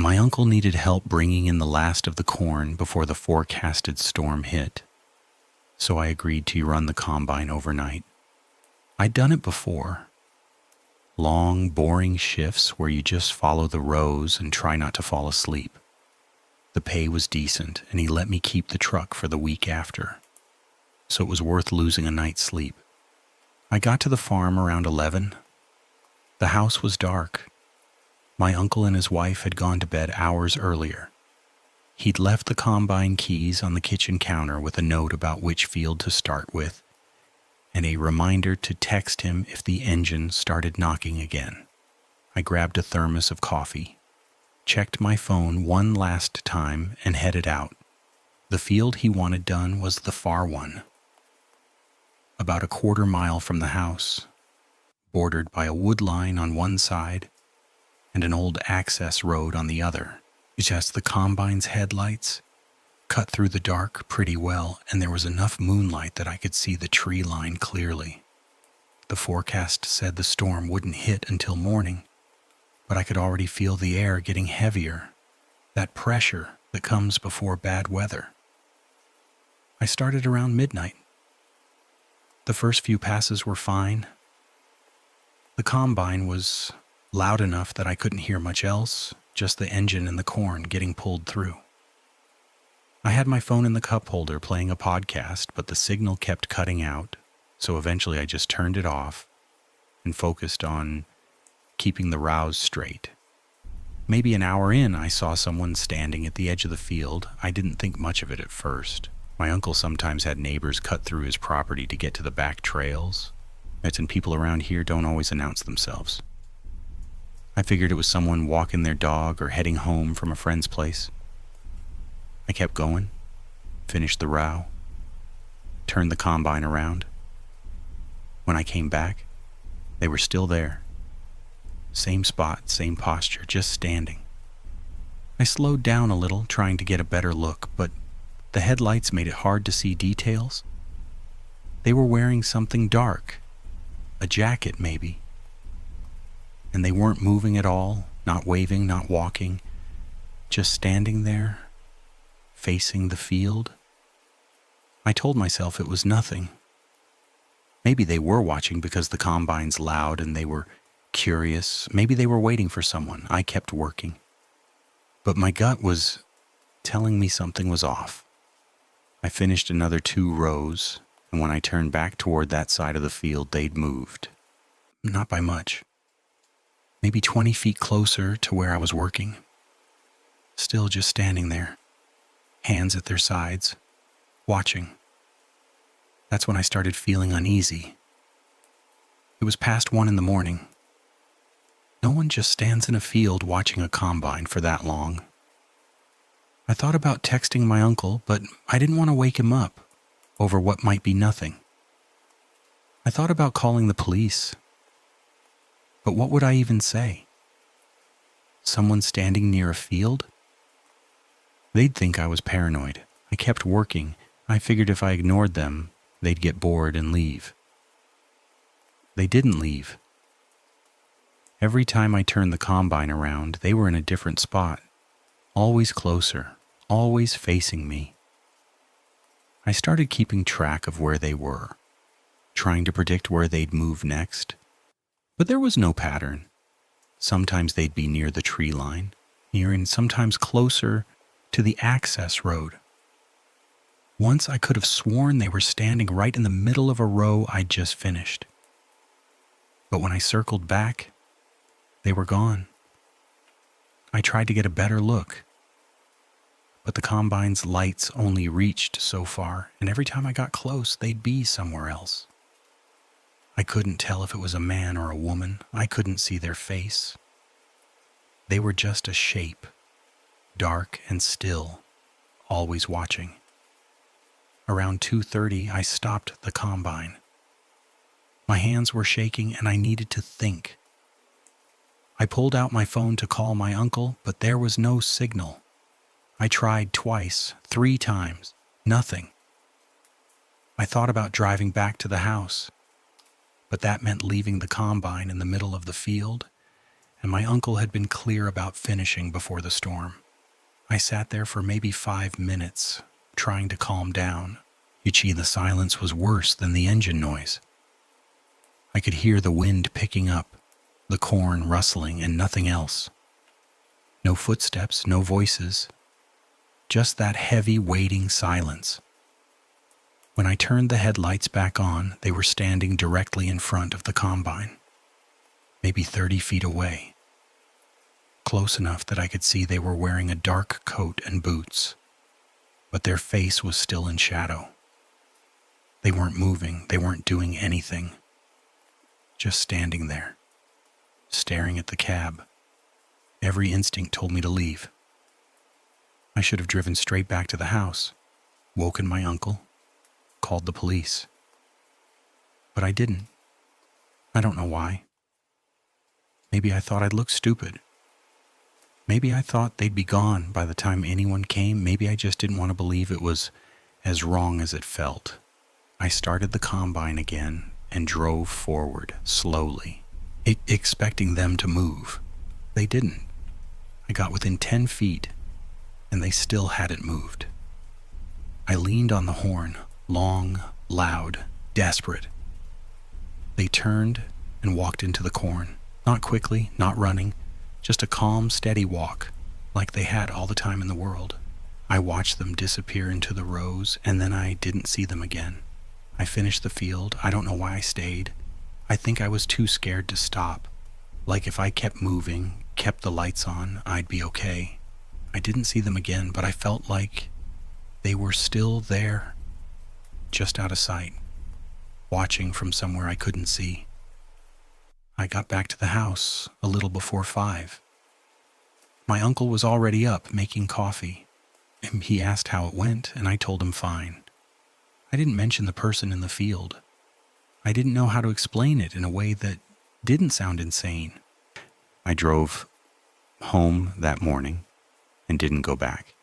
My uncle needed help bringing in the last of the corn before the forecasted storm hit, so I agreed to run the combine overnight. I'd done it before. Long, boring shifts where you just follow the rows and try not to fall asleep. The pay was decent, and he let me keep the truck for the week after, so it was worth losing a night's sleep. I got to the farm around 11. The house was dark. My uncle and his wife had gone to bed hours earlier. He'd left the combine keys on the kitchen counter with a note about which field to start with, and a reminder to text him if the engine started knocking again. I grabbed a thermos of coffee, checked my phone one last time, and headed out. The field he wanted done was the far one, about a quarter mile from the house, bordered by a wood line on one side and an old access road on the other. Just the combine's headlights cut through the dark pretty well, and there was enough moonlight that I could see the tree line clearly. The forecast said the storm wouldn't hit until morning, but I could already feel the air getting heavier, that pressure that comes before bad weather. I started around midnight. The first few passes were fine. The combine was loud enough that I couldn't hear much else, just the engine and the corn getting pulled through. I had my phone in the cup holder playing a podcast, but the signal kept cutting out, so eventually I just turned it off and focused on keeping the rows straight. Maybe an hour in, I saw someone standing at the edge of the field. I didn't think much of it at first. My uncle sometimes had neighbors cut through his property to get to the back trails, and people around here don't always announce themselves. I figured it was someone walking their dog or heading home from a friend's place. I kept going, finished the row, turned the combine around. When I came back, they were still there. Same spot, same posture, just standing. I slowed down a little, trying to get a better look, but the headlights made it hard to see details. They were wearing something dark, a jacket maybe. And they weren't moving at all, not waving, not walking, just standing there, facing the field. I told myself it was nothing. Maybe they were watching because the combine's loud and they were curious. Maybe they were waiting for someone. I kept working. But my gut was telling me something was off. I finished another 2 rows, and when I turned back toward that side of the field, they'd moved. Not by much. Maybe 20 feet closer to where I was working. Still just standing there, hands at their sides, watching. That's when I started feeling uneasy. It was past 1 a.m. No one just stands in a field watching a combine for that long. I thought about texting my uncle, but I didn't want to wake him up over what might be nothing. I thought about calling the police. But what would I even say? Someone standing near a field? They'd think I was paranoid. I kept working. I figured if I ignored them, they'd get bored and leave. They didn't leave. Every time I turned the combine around, they were in a different spot, always closer, always facing me. I started keeping track of where they were, trying to predict where they'd move next. But there was no pattern. Sometimes they'd be near the tree line, and sometimes closer to the access road. Once I could have sworn they were standing right in the middle of a row I'd just finished. But when I circled back, they were gone. I tried to get a better look, but the combine's lights only reached so far, and every time I got close, they'd be somewhere else. I couldn't tell if it was a man or a woman. I couldn't see their face. They were just a shape, dark and still, always watching. Around 2:30, I stopped the combine. My hands were shaking and I needed to think. I pulled out my phone to call my uncle, but there was no signal. I tried twice, 3 times, nothing. I thought about driving back to the house, but that meant leaving the combine in the middle of the field, and my uncle had been clear about finishing before the storm. I sat there for maybe 5 minutes, trying to calm down. The silence was worse than the engine noise. I could hear the wind picking up, the corn rustling, and nothing else. No footsteps, no voices, just that heavy, waiting silence. When I turned the headlights back on, they were standing directly in front of the combine, maybe 30 feet away, close enough that I could see they were wearing a dark coat and boots, but their face was still in shadow. They weren't moving, they weren't doing anything, just standing there, staring at the cab. Every instinct told me to leave. I should have driven straight back to the house, woken my uncle, called the police. But I didn't. I don't know why. Maybe I thought I'd look stupid. Maybe I thought they'd be gone by the time anyone came. Maybe I just didn't want to believe it was as wrong as it felt. I started the combine again and drove forward slowly, expecting them to move. They didn't. I got within 10 feet, and they still hadn't moved. I leaned on the horn, long, loud, desperate. They turned and walked into the corn. Not quickly, not running, just a calm, steady walk, like they had all the time in the world. I watched them disappear into the rows, and then I didn't see them again. I finished the field. I don't know why I stayed. I think I was too scared to stop. Like if I kept moving, kept the lights on, I'd be okay. I didn't see them again, but I felt like they were still there, just out of sight, watching from somewhere I couldn't see. I got back to the house a little before 5. My uncle was already up making coffee. He asked how it went, and I told him fine. I didn't mention the person in the field. I didn't know how to explain it in a way that didn't sound insane. I drove home that morning and didn't go back.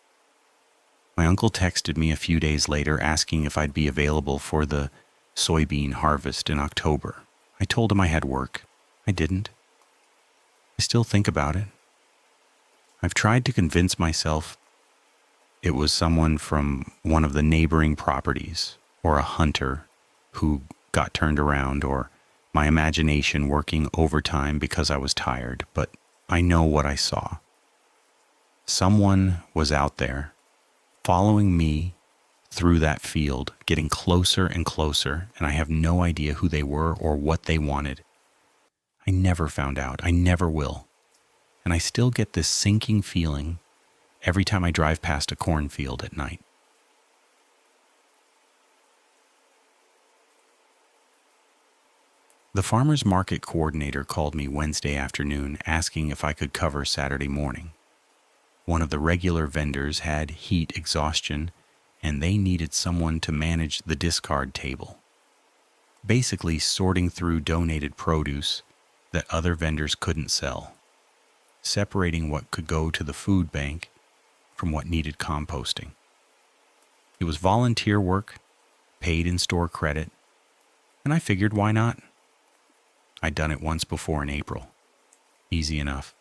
My uncle texted me a few days later asking if I'd be available for the soybean harvest in October. I told him I had work. I didn't. I still think about it. I've tried to convince myself it was someone from one of the neighboring properties, or a hunter who got turned around, or my imagination working overtime because I was tired, but I know what I saw. Someone was out there, following me through that field, getting closer and closer, and I have no idea who they were or what they wanted. I never found out. I never will. And I still get this sinking feeling every time I drive past a cornfield at night. The farmer's market coordinator called me Wednesday afternoon asking if I could cover Saturday morning. One of the regular vendors had heat exhaustion, and they needed someone to manage the discard table, basically sorting through donated produce that other vendors couldn't sell, separating what could go to the food bank from what needed composting. It was volunteer work, paid in store credit, and I figured why not? I'd done it once before in April. Easy enough.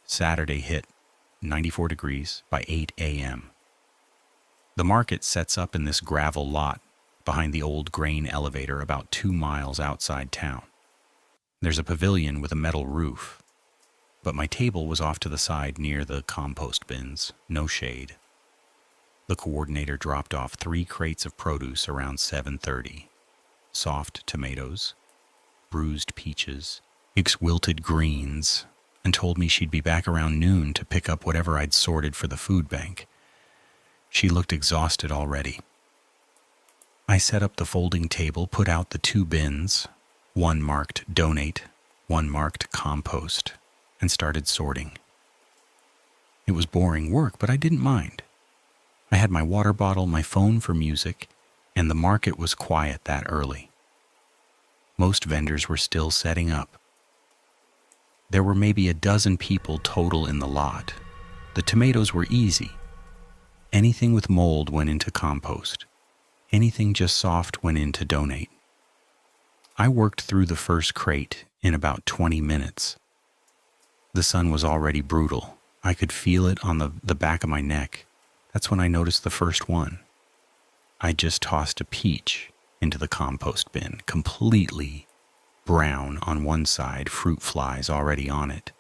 Saturday hit 94 degrees by 8 a.m. The market sets up in this gravel lot behind the old grain elevator about 2 miles outside town. There's a pavilion with a metal roof, but my table was off to the side near the compost bins, no shade. The coordinator dropped off 3 crates of produce around 7:30. Soft tomatoes, bruised peaches, wilted greens, and told me she'd be back around noon to pick up whatever I'd sorted for the food bank. She looked exhausted already. I set up the folding table, put out the 2 bins, one marked donate, one marked compost, and started sorting. It was boring work, but I didn't mind. I had my water bottle, my phone for music, and the market was quiet that early. Most vendors were still setting up. There were maybe a dozen people total in the lot. The tomatoes were easy. Anything with mold went into compost. Anything just soft went into donate. I worked through the first crate in about 20 minutes. The sun was already brutal. I could feel it on the back of my neck. That's when I noticed the first one. I just tossed a peach into the compost bin, completely brown on one side, fruit flies already on it.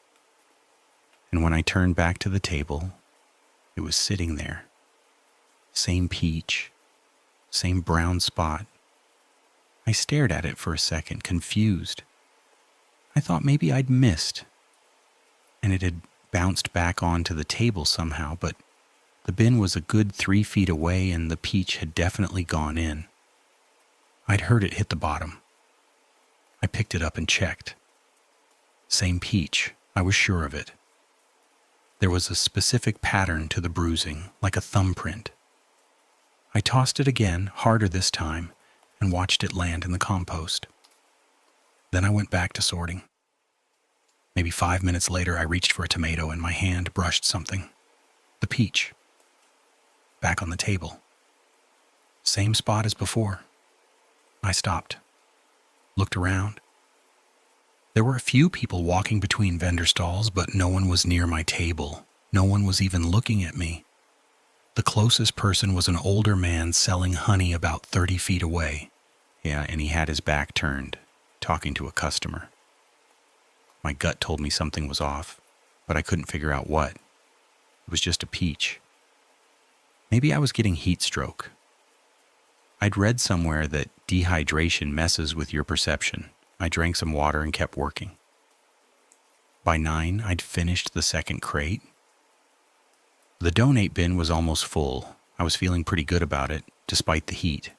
And when I turned back to the table, it was sitting there. Same peach, same brown spot. I stared at it for a second, confused. I thought maybe I'd missed, and it had bounced back onto the table somehow, but the bin was a good 3 feet away and the peach had definitely gone in. I'd heard it hit the bottom. I picked it up and checked. Same peach, I was sure of it. There was a specific pattern to the bruising, like a thumbprint. I tossed it again, harder this time, and watched it land in the compost. Then I went back to sorting. Maybe 5 minutes later, I reached for a tomato and my hand brushed something. The peach. Back on the table. Same spot as before. I stopped. Looked around. There were a few people walking between vendor stalls, but no one was near my table. No one was even looking at me. The closest person was an older man selling honey about 30 feet away. Yeah, and he had his back turned, talking to a customer. My gut told me something was off, but I couldn't figure out what. It was just a peach. Maybe I was getting heat stroke. I'd read somewhere that dehydration messes with your perception. I drank some water and kept working. By 9, I'd finished the second crate. The donate bin was almost full. I was feeling pretty good about it, despite the heat.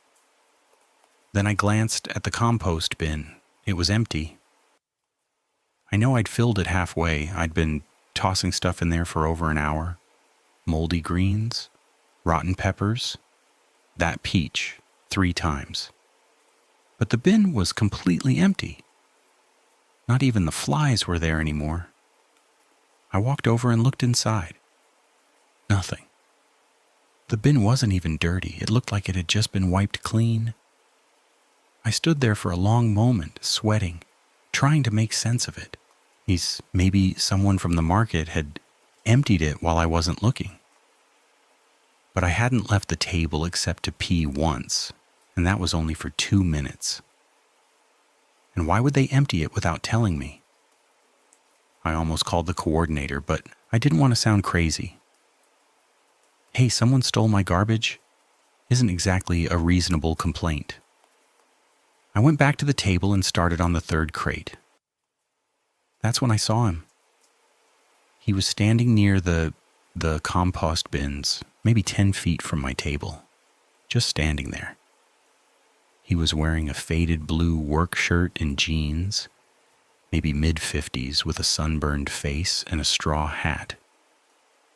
Then I glanced at the compost bin. It was empty. I know I'd filled it halfway. I'd been tossing stuff in there for over an hour. Moldy greens, rotten peppers, that peach 3 times. But the bin was completely empty. Not even the flies were there anymore. I walked over and looked inside. Nothing. The bin wasn't even dirty. It looked like it had just been wiped clean. I stood there for a long moment, sweating, trying to make sense of it. Maybe someone from the market had emptied it while I wasn't looking. But I hadn't left the table except to pee once, and that was only for 2 minutes. And why would they empty it without telling me? I almost called the coordinator, but I didn't want to sound crazy. Hey, someone stole my garbage? Isn't exactly a reasonable complaint. I went back to the table and started on the 3rd crate. That's when I saw him. He was standing near the compost bins, maybe 10 feet from my table, just standing there. He was wearing a faded blue work shirt and jeans, maybe mid-50s, with a sunburned face and a straw hat.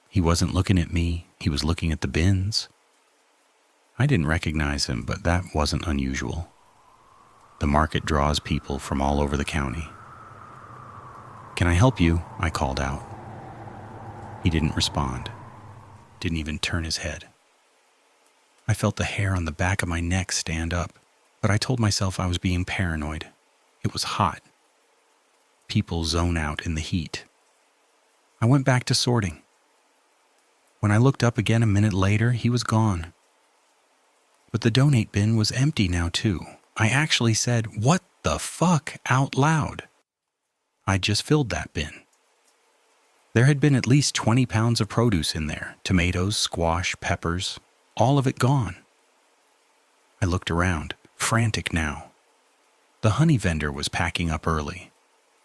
He wasn't looking at me, he was looking at the bins. I didn't recognize him, but that wasn't unusual. The market draws people from all over the county. "Can I help you?" I called out. He didn't respond, didn't even turn his head. I felt the hair on the back of my neck stand up, but I told myself I was being paranoid. It was hot. People zone out in the heat. I went back to sorting. When I looked up again a minute later, he was gone. But the donate bin was empty now too. I actually said, "What the fuck?" out loud. I'd just filled that bin. There had been at least 20 pounds of produce in there. Tomatoes, squash, peppers, all of it gone. I looked around, frantic now. The honey vendor was packing up early.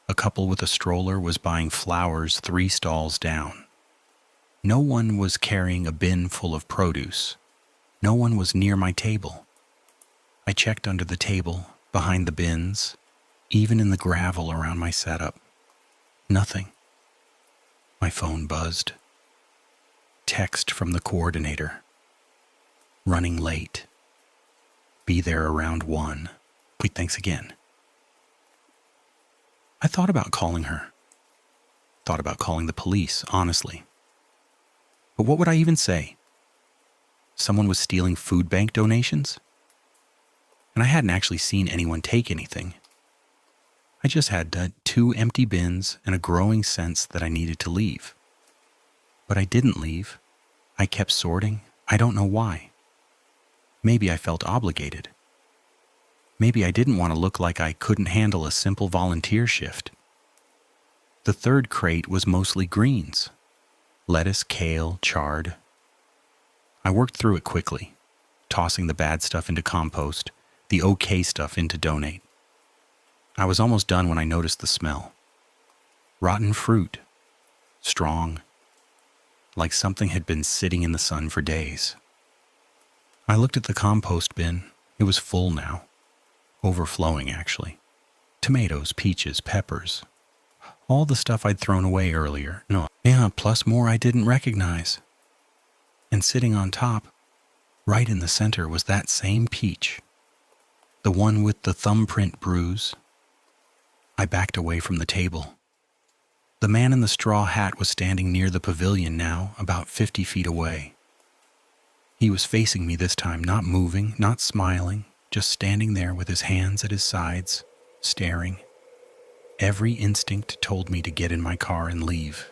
A couple with a stroller was buying flowers 3 stalls down. No one was carrying a bin full of produce. No one was near my table. I checked under the table, behind the bins, even in the gravel around my setup. Nothing. My phone buzzed. Text from the coordinator. "Running late. Be there around 1. Wait, thanks again." I thought about calling her. Thought about calling the police, honestly. But what would I even say? Someone was stealing food bank donations? And I hadn't actually seen anyone take anything. I just had 2 empty bins and a growing sense that I needed to leave. But I didn't leave. I kept sorting. I don't know why. Maybe I felt obligated. Maybe I didn't want to look like I couldn't handle a simple volunteer shift. The 3rd crate was mostly greens. Lettuce, kale, chard. I worked through it quickly, tossing the bad stuff into compost, the okay stuff into donate. I was almost done when I noticed the smell. Rotten fruit. Strong. Like something had been sitting in the sun for days. I looked at the compost bin. It was full now. Overflowing, actually. Tomatoes, peaches, peppers. All the stuff I'd thrown away earlier. Plus more I didn't recognize. And sitting on top, right in the center, was that same peach. The one with the thumbprint bruise. I backed away from the table. The man in the straw hat was standing near the pavilion now, about 50 feet away. He was facing me this time, not moving, not smiling, just standing there with his hands at his sides, staring. Every instinct told me to get in my car and leave.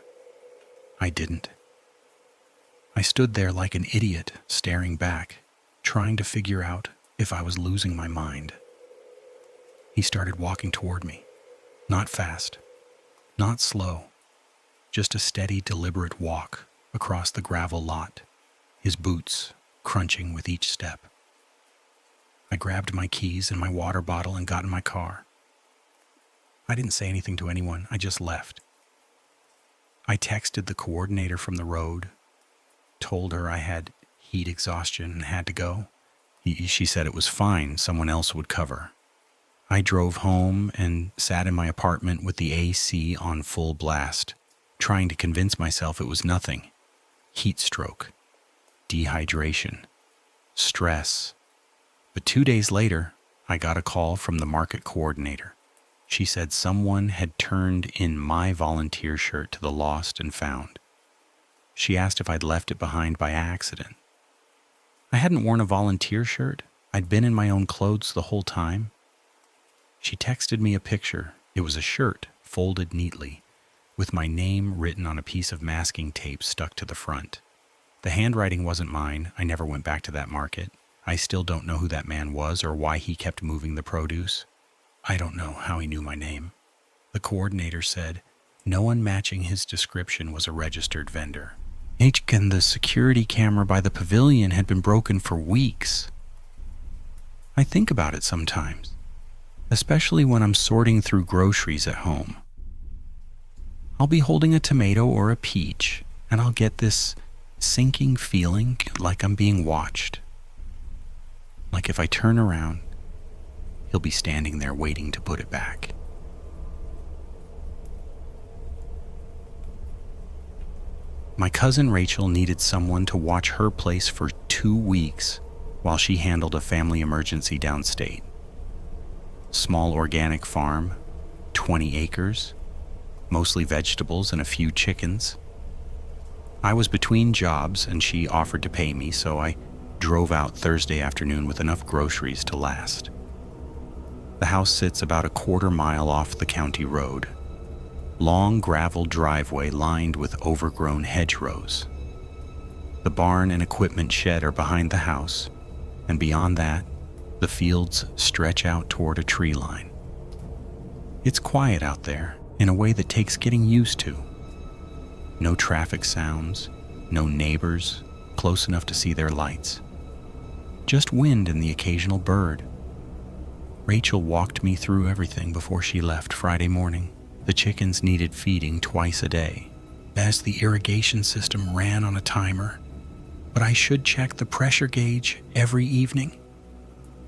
I didn't. I stood there like an idiot, staring back, trying to figure out if I was losing my mind. He started walking toward me. Not fast, not slow, just a steady, deliberate walk across the gravel lot, his boots crunching with each step. I grabbed my keys and my water bottle and got in my car. I didn't say anything to anyone, I just left. I texted the coordinator from the road, told her I had heat exhaustion and had to go. She said it was fine, someone else would cover. I drove home and sat in my apartment with the AC on full blast, trying to convince myself it was nothing. Heat stroke, dehydration, stress. But 2 days later, I got a call from the market coordinator. She said someone had turned in my volunteer shirt to the lost and found. She asked if I'd left it behind by accident. I hadn't worn a volunteer shirt. I'd been in my own clothes the whole time. She texted me a picture. It was a shirt, folded neatly, with my name written on a piece of masking tape stuck to the front. The handwriting wasn't mine. I never went back to that market. I still don't know who that man was or why he kept moving the produce. I don't know how he knew my name. The coordinator said no one matching his description was a registered vendor. And the security camera by the pavilion had been broken for weeks. I think about it sometimes, especially when I'm sorting through groceries at home. I'll be holding a tomato or a peach, and I'll get this sinking feeling like I'm being watched. Like if I turn around, he'll be standing there waiting to put it back. My cousin Rachel needed someone to watch her place for 2 weeks while she handled a family emergency downstate. Small organic farm, 20 acres, mostly vegetables and a few chickens. I was between jobs and she offered to pay me, so I drove out Thursday afternoon with enough groceries to last. The house sits about a quarter mile off the county road. Long gravel driveway lined with overgrown hedgerows. The barn and equipment shed are behind the house, and beyond that, the fields stretch out toward a tree line. It's quiet out there in a way that takes getting used to. No traffic sounds, no neighbors close enough to see their lights. Just wind and the occasional bird. Rachel walked me through everything before she left Friday morning. The chickens needed feeding twice a day, as the irrigation system ran on a timer, but I should check the pressure gauge every evening.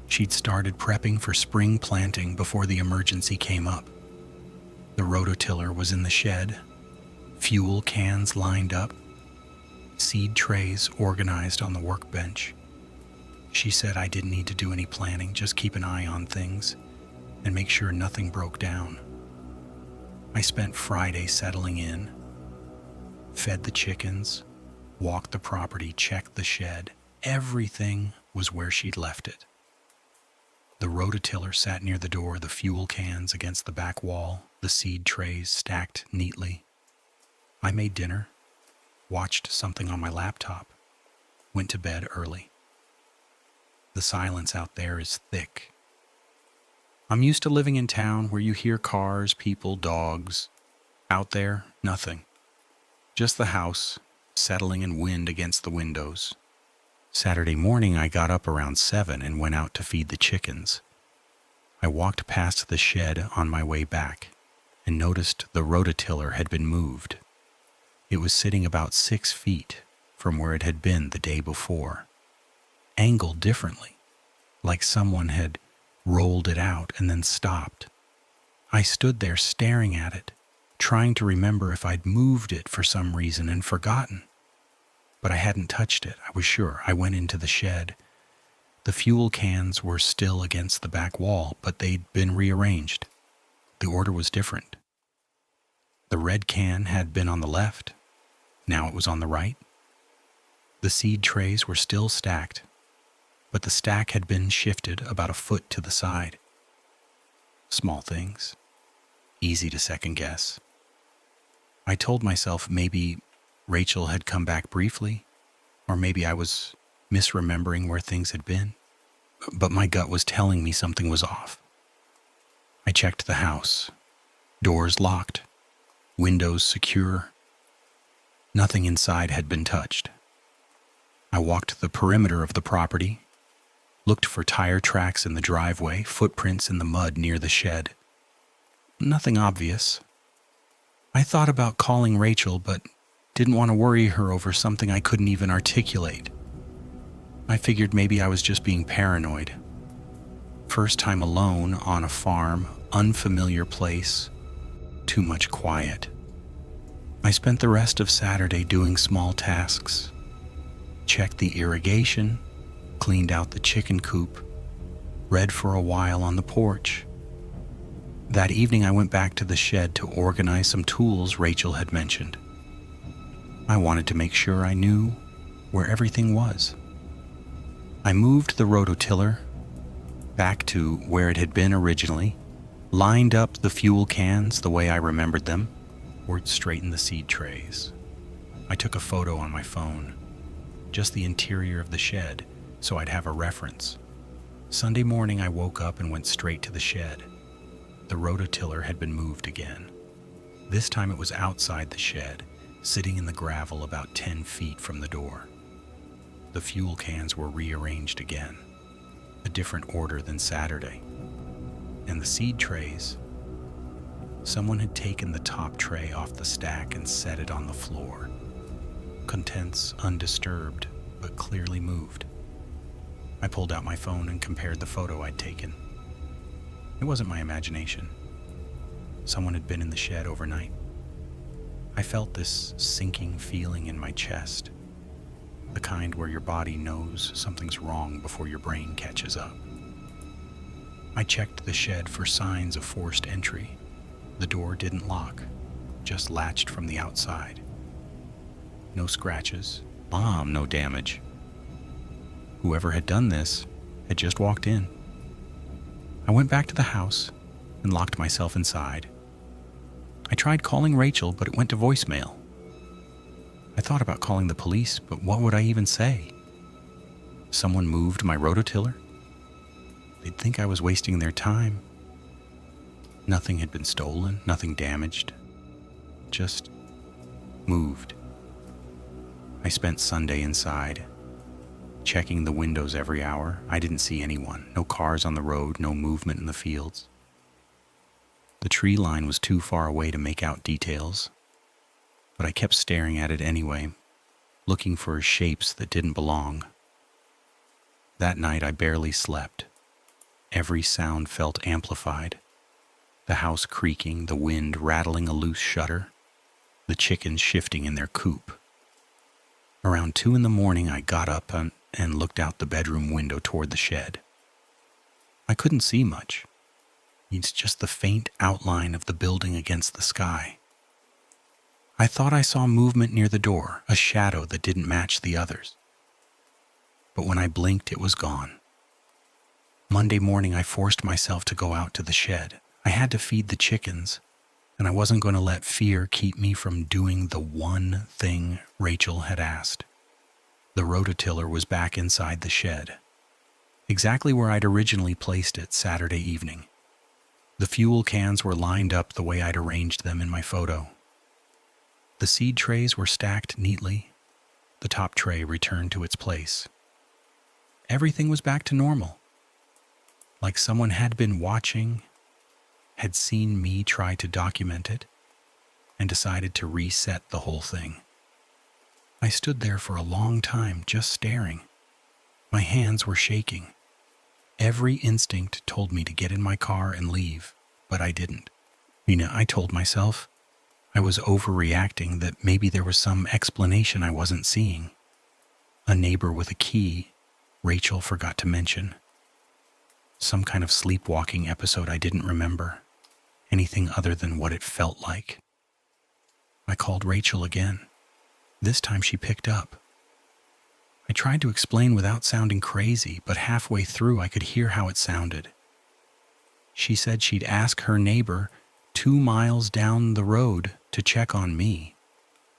She'd started prepping for spring planting before the emergency came up. The rototiller was in the shed, fuel cans lined up, seed trays organized on the workbench. She said I didn't need to do any planning, just keep an eye on things and make sure nothing broke down. I spent Friday settling in, fed the chickens, walked the property, checked the shed. Everything was where she'd left it. The rototiller sat near the door, the fuel cans against the back wall, the seed trays stacked neatly. I made dinner, watched something on my laptop, went to bed early. The silence out there is thick. I'm used to living in town where you hear cars, people, dogs. Out there, nothing. Just the house, settling and wind against the windows. Saturday morning, I got up around 7 and went out to feed the chickens. I walked past the shed on my way back and noticed the rototiller had been moved. It was sitting about 6 feet from where it had been the day before, angled differently, like someone had rolled it out and then stopped. I stood there staring at it, trying to remember if I'd moved it for some reason and forgotten. But I hadn't touched it, I was sure. I went into the shed. The fuel cans were still against the back wall, but they'd been rearranged. The order was different. The red can had been on the left. Now it was on the right. The seed trays were still stacked, but the stack had been shifted about a foot to the side. Small things, easy to second guess. I told myself maybe Rachel had come back briefly, or maybe I was misremembering where things had been, but my gut was telling me something was off. I checked the house. Doors locked, windows secure. Nothing inside had been touched. I walked the perimeter of the property, looked for tire tracks in the driveway, footprints in the mud near the shed. Nothing obvious. I thought about calling Rachel, but didn't want to worry her over something I couldn't even articulate. I figured maybe I was just being paranoid. First time alone on a farm, unfamiliar place, too much quiet. I spent the rest of Saturday doing small tasks. Checked the irrigation, cleaned out the chicken coop, read for a while on the porch. That evening I went back to the shed to organize some tools Rachel had mentioned. I wanted to make sure I knew where everything was. I moved the rototiller back to where it had been originally, lined up the fuel cans the way I remembered them, poured straightened the seed trays. I took a photo on my phone, just the interior of the shed, so I'd have a reference. Sunday morning I woke up and went straight to the shed. The rototiller had been moved again. This time it was outside the shed, sitting in the gravel about 10 feet from the door. The fuel cans were rearranged again, a different order than Saturday. And the seed trays, someone had taken the top tray off the stack and set it on the floor. Contents undisturbed, but clearly moved. I pulled out my phone and compared the photo I'd taken. It wasn't my imagination. Someone had been in the shed overnight. I felt this sinking feeling in my chest, the kind where your body knows something's wrong before your brain catches up. I checked the shed for signs of forced entry. The door didn't lock, just latched from the outside. No scratches, no damage. Whoever had done this had just walked in. I went back to the house and locked myself inside. I tried calling Rachel, but it went to voicemail. I thought about calling the police, but what would I even say? Someone moved my rototiller? They'd think I was wasting their time. Nothing had been stolen, nothing damaged. Just moved. I spent Sunday inside, checking the windows every hour. I didn't see anyone. No cars on the road, no movement in the fields. The tree line was too far away to make out details, but I kept staring at it anyway, looking for shapes that didn't belong. That night I barely slept. Every sound felt amplified. The house creaking, the wind rattling a loose shutter, the chickens shifting in their coop. Around 2 a.m, I got up and looked out the bedroom window toward the shed. I couldn't see much. It's just the faint outline of the building against the sky. I thought I saw movement near the door, a shadow that didn't match the others. But when I blinked, it was gone. Monday morning, I forced myself to go out to the shed. I had to feed the chickens, and I wasn't going to let fear keep me from doing the one thing Rachel had asked. The rototiller was back inside the shed, exactly where I'd originally placed it Saturday evening. The fuel cans were lined up the way I'd arranged them in my photo. The seed trays were stacked neatly. The top tray returned to its place. Everything was back to normal, like someone had been watching, had seen me try to document it, and decided to reset the whole thing. I stood there for a long time, just staring. My hands were shaking. Every instinct told me to get in my car and leave, but I didn't. I told myself I was overreacting, that maybe there was some explanation I wasn't seeing. A neighbor with a key Rachel forgot to mention. Some kind of sleepwalking episode I didn't remember. Anything other than what it felt like. I called Rachel again. This time she picked up. I tried to explain without sounding crazy, but halfway through I could hear how it sounded. She said she'd ask her neighbor 2 miles down the road to check on me,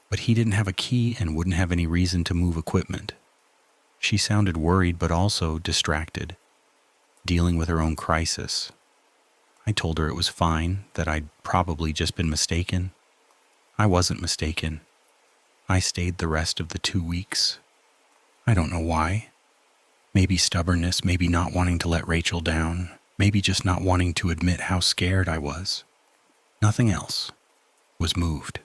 but he didn't have a key and wouldn't have any reason to move equipment. She sounded worried but also distracted, dealing with her own crisis. I told her it was fine, that I'd probably just been mistaken. I wasn't mistaken. I stayed the rest of the 2 weeks. I don't know why. Maybe stubbornness, maybe not wanting to let Rachel down, maybe just not wanting to admit how scared I was. Nothing else was moved.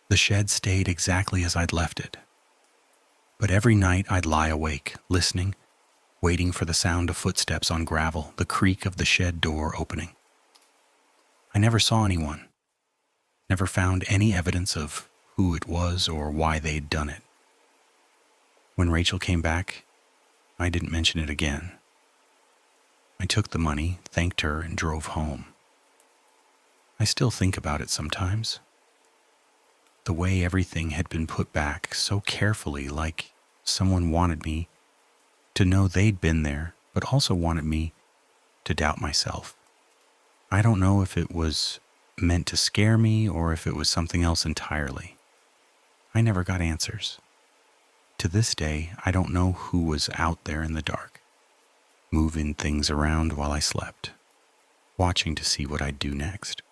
The shed stayed exactly as I'd left it. But every night I'd lie awake, listening, waiting for the sound of footsteps on gravel, the creak of the shed door opening. I never saw anyone, never found any evidence of who it was or why they'd done it. When Rachel came back, I didn't mention it again. I took the money, thanked her, and drove home. I still think about it sometimes. The way everything had been put back so carefully, like someone wanted me to know they'd been there, but also wanted me to doubt myself. I don't know if it was meant to scare me or if it was something else entirely. I never got answers. To this day, I don't know who was out there in the dark, moving things around while I slept, watching to see what I'd do next.